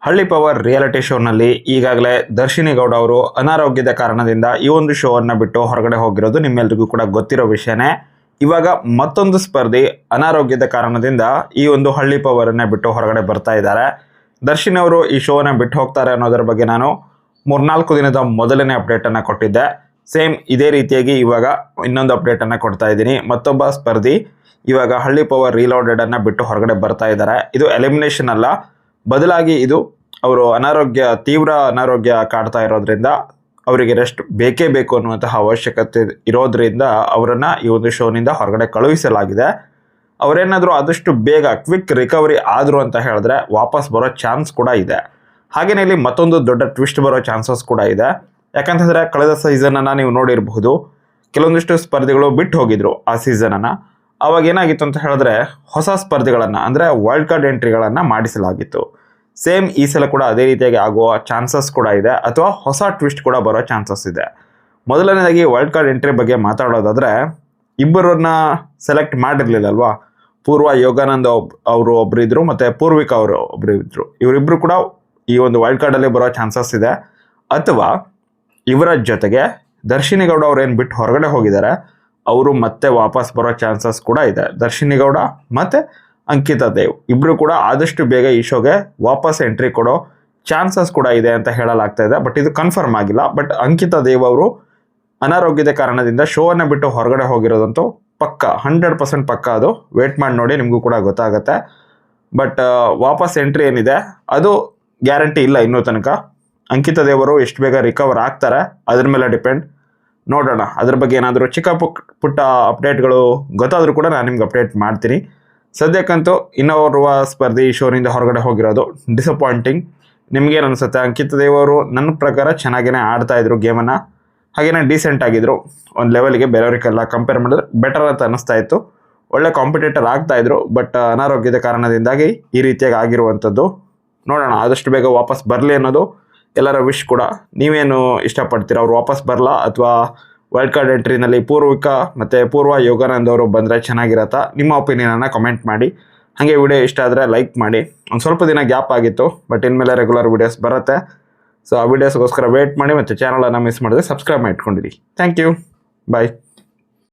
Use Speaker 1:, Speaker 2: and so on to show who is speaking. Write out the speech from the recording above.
Speaker 1: ಹಳ್ಳಿ power reality ಶೋನಲ್ಲಿ ಈಗಾಗಲೇ ದರ್ಶಿನಿ ಗೌಡ ಅವರು ಅನಾರೋಗ್ಯದ ಕಾರಣದಿಂದ ಈ ಒಂದು ಶೋವನ್ನು ಬಿಟ್ಟು ಹೊರಗಡೆ ಹೋಗಿರೋದು ನಿಮ್ಮೆಲ್ರಿಗೂ ಕೂಡ ಗೊತ್ತಿರೋ ವಿಷಯನೇ. ಇವಾಗ ಮತ್ತೊಂದು ಸ್ಪರ್ಧಿ ಅನಾರೋಗ್ಯದ ಕಾರಣದಿಂದ ಈ ಒಂದು ಹಳ್ಳಿ ಪವರನ್ನೇ ಬಿಟ್ಟು ಹೊರಗಡೆ ಬರ್ತಾ ಇದ್ದಾರೆ. ದರ್ಶಿನಿ ಅವರು ಈ ಶೋವನ್ನು ಬಿಟ್ಟು ಹೋಗ್ತಾರೆ ಅನ್ನೋದರ ಬಗ್ಗೆ ನಾನು 3-4 ದಿನದ ಮೊದಲನೇ ಅಪ್ಡೇಟನ್ನು ಕೊಟ್ಟಿದ್ದೆ. ಸೇಮ್ ಇದೇ ರೀತಿಯಾಗಿ ಇವಾಗ ಇನ್ನೊಂದು ಅಪ್ಡೇಟನ್ನು ಕೊಡ್ತಾ ಇದ್ದೀನಿ. ಮತ್ತೊಬ್ಬ ಸ್ಪರ್ಧಿ ಇವಾಗ ಹಳ್ಳಿ ಪವರ್ ರೀಲೋಡೆಡನ್ನು ಬಿಟ್ಟು ಹೊರಗಡೆ ಬರ್ತಾ ಇದ್ದಾರೆ. ಇದು ಎಲಿಮಿನೇಷನ್ ಅಲ್ಲ, ಬದಲಾಗಿ ಇದು ಅವರು ತೀವ್ರ ಅನಾರೋಗ್ಯ ಕಾಡ್ತಾ ಇರೋದ್ರಿಂದ ಅವರಿಗೆ ರೆಸ್ಟ್ ಬೇಕೇ ಬೇಕು ಅನ್ನುವಂತಹ ಅವಶ್ಯಕತೆ ಇರೋದ್ರಿಂದ ಅವರನ್ನು ಈ ಒಂದು ಶೋನಿಂದ ಹೊರಗಡೆ ಕಳುಹಿಸಲಾಗಿದೆ. ಅವರೇನಾದರೂ ಆದಷ್ಟು ಬೇಗ ಕ್ವಿಕ್ ರಿಕವರಿ ಆದರು ಅಂತ ಹೇಳಿದ್ರೆ ವಾಪಸ್ ಬರೋ ಚಾನ್ಸ್ ಕೂಡ ಇದೆ. ಹಾಗೆಯೇ ಇಲ್ಲಿ ಮತ್ತೊಂದು ದೊಡ್ಡ ಟ್ವಿಸ್ಟ್ ಬರೋ ಚಾನ್ಸಸ್ ಕೂಡ ಇದೆ. ಯಾಕಂತಂದರೆ ಕಳೆದ ಸೀಸನನ್ನು ನೀವು ನೋಡಿರಬಹುದು, ಕೆಲವೊಂದಿಷ್ಟು ಸ್ಪರ್ಧಿಗಳು ಬಿಟ್ಟು ಹೋಗಿದ್ರು ಆ ಸೀಸನನ್ನು. ಅವಾಗ ಏನಾಗಿತ್ತು ಅಂತ ಹೇಳಿದ್ರೆ ಹೊಸ ಸ್ಪರ್ಧಿಗಳನ್ನು ಅಂದರೆ ವರ್ಲ್ಡ್ ಕಾರ್ಡ್ ಎಂಟ್ರಿಗಳನ್ನು ಮಾಡಿಸಲಾಗಿತ್ತು. ಸೇಮ್ ಈ ಸಲ ಕೂಡ ಅದೇ ರೀತಿಯಾಗಿ ಆಗುವ ಚಾನ್ಸಸ್ ಕೂಡ ಇದೆ, ಅಥವಾ ಹೊಸ ಟ್ವಿಸ್ಟ್ ಕೂಡ ಬರೋ ಚಾನ್ಸಸ್ ಇದೆ. ಮೊದಲನೇದಾಗಿ ವರ್ಲ್ಡ್ ಕಾರ್ಡ್ ಎಂಟ್ರಿ ಬಗ್ಗೆ ಮಾತಾಡೋದಾದರೆ, ಇಬ್ಬರನ್ನ ಸೆಲೆಕ್ಟ್ ಮಾಡಿರಲಿಲ್ಲಲ್ವಾ. ಪೂರ್ವ ಯೋಗಾನಂದ ಅವರು ಒಬ್ಬರು ಇದ್ದರು, ಮತ್ತು ಪೂರ್ವಿಕಾ ಅವರು ಒಬ್ಬರು ಇದ್ದರು. ಇವರಿಬ್ಬರು ಕೂಡ ಈ ಒಂದು ವರ್ಲ್ಡ್ ಕಾರ್ಡಲ್ಲಿ ಬರೋ ಚಾನ್ಸಸ್ ಇದೆ. ಅಥವಾ ಇವರ ಜೊತೆಗೆ ದರ್ಶಿನಿ ಗೌಡ ಅವ್ರು ಏನು ಬಿಟ್ಟು ಹೊರಗಡೆ ಹೋಗಿದ್ದಾರೆ, ಅವರು ಮತ್ತೆ ವಾಪಸ್ ಬರೋ ಚಾನ್ಸಸ್ ಕೂಡ ಇದೆ. ದರ್ಶಿನಿ ಗೌಡ ಮತ್ತು ಅಂಕಿತಾ ದೇವ್ ಇಬ್ಬರು ಕೂಡ ಆದಷ್ಟು ಬೇಗ ಈ ಶೋಗೆ ವಾಪಸ್ ಎಂಟ್ರಿ ಕೊಡೋ ಚಾನ್ಸಸ್ ಕೂಡ ಇದೆ ಅಂತ ಹೇಳಲಾಗ್ತಾ ಇದೆ. ಬಟ್ ಇದು ಕನ್ಫರ್ಮ್ ಆಗಿಲ್ಲ. ಬಟ್ ಅಂಕಿತಾ ದೇವ್ ಅವರು ಅನಾರೋಗ್ಯದ ಕಾರಣದಿಂದ ಶೋವನ್ನು ಬಿಟ್ಟು ಹೊರಗಡೆ ಹೋಗಿರೋದಂತೂ ಪಕ್ಕ 100% ಪಕ್ಕ. ಅದು ವೇಟ್ ಮಾಡಿ ನೋಡಿ, ನಿಮಗೂ ಕೂಡ ಗೊತ್ತಾಗುತ್ತೆ. ಬಟ್ ವಾಪಸ್ ಎಂಟ್ರಿ ಏನಿದೆ ಅದು ಗ್ಯಾರಂಟಿ ಇಲ್ಲ ಇನ್ನೂ ತನಕ. ಅಂಕಿತಾ ದೇವ್ ಅವರು ಎಷ್ಟು ಬೇಗ ರಿಕವರ್ ಆಗ್ತಾರೆ ಅದ್ರ ಮೇಲೆ ಡಿಪೆಂಡ್. ನೋಡೋಣ, ಅದ್ರ ಬಗ್ಗೆ ಏನಾದರೂ ಚಿಕ್ಕ ಪುಟ್ಟ ಅಪ್ಡೇಟ್ಗಳು ಗೊತ್ತಾದರೂ ಕೂಡ ನಾನು ನಿಮ್ಗೆ ಅಪ್ಡೇಟ್ ಮಾಡ್ತೀನಿ. ಸದ್ಯಕ್ಕಂತೂ ಇನ್ನೋರ್ವ ಸ್ಪರ್ಧಿ ಶೋನಿಂದ ಹೊರಗಡೆ ಹೋಗಿರೋದು ಡಿಸಪಾಯಿಂಟಿಂಗ್. ನಿಮಗೇನು ಅನಿಸುತ್ತೆ? ಅಂಕಿತಾ ದೇವ್ ಅವರು ನನ್ನ ಪ್ರಕಾರ ಚೆನ್ನಾಗೇ ಆಡ್ತಾ ಇದ್ರು ಗೇಮನ್ನು, ಹಾಗೇನೇ ಡೀಸೆಂಟ್ ಆಗಿದ್ರು. ಒಂದು ಲೆವೆಲ್ಗೆ ಬೇರೆಯವ್ರಿಗೆಲ್ಲ ಕಂಪೇರ್ ಮಾಡಿದ್ರೆ ಬೆಟರ್ ಅಂತ ಅನ್ನಿಸ್ತಾ ಇತ್ತು. ಒಳ್ಳೆ ಕಾಂಪಿಟೇಟರ್ ಆಗ್ತಾಯಿದ್ರು. ಬಟ್ ಅನಾರೋಗ್ಯದ ಕಾರಣದಿಂದಾಗಿ ಈ ರೀತಿಯಾಗಿ ಆಗಿರುವಂಥದ್ದು. ನೋಡೋಣ, ಆದಷ್ಟು ಬೇಗ ವಾಪಸ್ ಬರಲಿ ಅನ್ನೋದು ಎಲ್ಲರ ವಿಶ್ ಕೂಡ. ನೀವೇನು ಇಷ್ಟಪಡ್ತೀರಾ? ಅವ್ರು ವಾಪಸ್ ಬರಲಾ, ಅಥವಾ ವೈಲ್ಡ್ ಕಾರ್ಡ್ ಎಂಟ್ರಿನಲ್ಲಿ ಪೂರ್ವಿಕಾ ಮತ್ತು ಪೂರ್ವ ಯೋಗಾನಂದ್ ಅವರು ಬಂದರೆ ಚೆನ್ನಾಗಿರತ್ತಾ? ನಿಮ್ಮ ಒಪಿನಿಯನನ್ನು ಕಮೆಂಟ್ ಮಾಡಿ. ಹಾಗೆ ವಿಡಿಯೋ ಇಷ್ಟ ಆದರೆ ಲೈಕ್ ಮಾಡಿ. ಒಂದು ಸ್ವಲ್ಪ ದಿನ ಗ್ಯಾಪ್ ಆಗಿತ್ತು, ಬಟ್ ಇನ್ಮೇಲೆ ರೆಗ್ಯುಲರ್ ವೀಡಿಯೋಸ್ ಬರುತ್ತೆ. ಸೊ ಆ ವೀಡಿಯೋಸ್ಗೋಸ್ಕರ ವೇಟ್ ಮಾಡಿ, ಮತ್ತು ಚಾನಲನ್ನು ಮಿಸ್ ಮಾಡಿದ್ರೆ ಸಬ್ಸ್ಕ್ರೈಬ್ ಮಾಡಿ ಇಟ್ಕೊಂಡಿರಿ. Thank you, bye.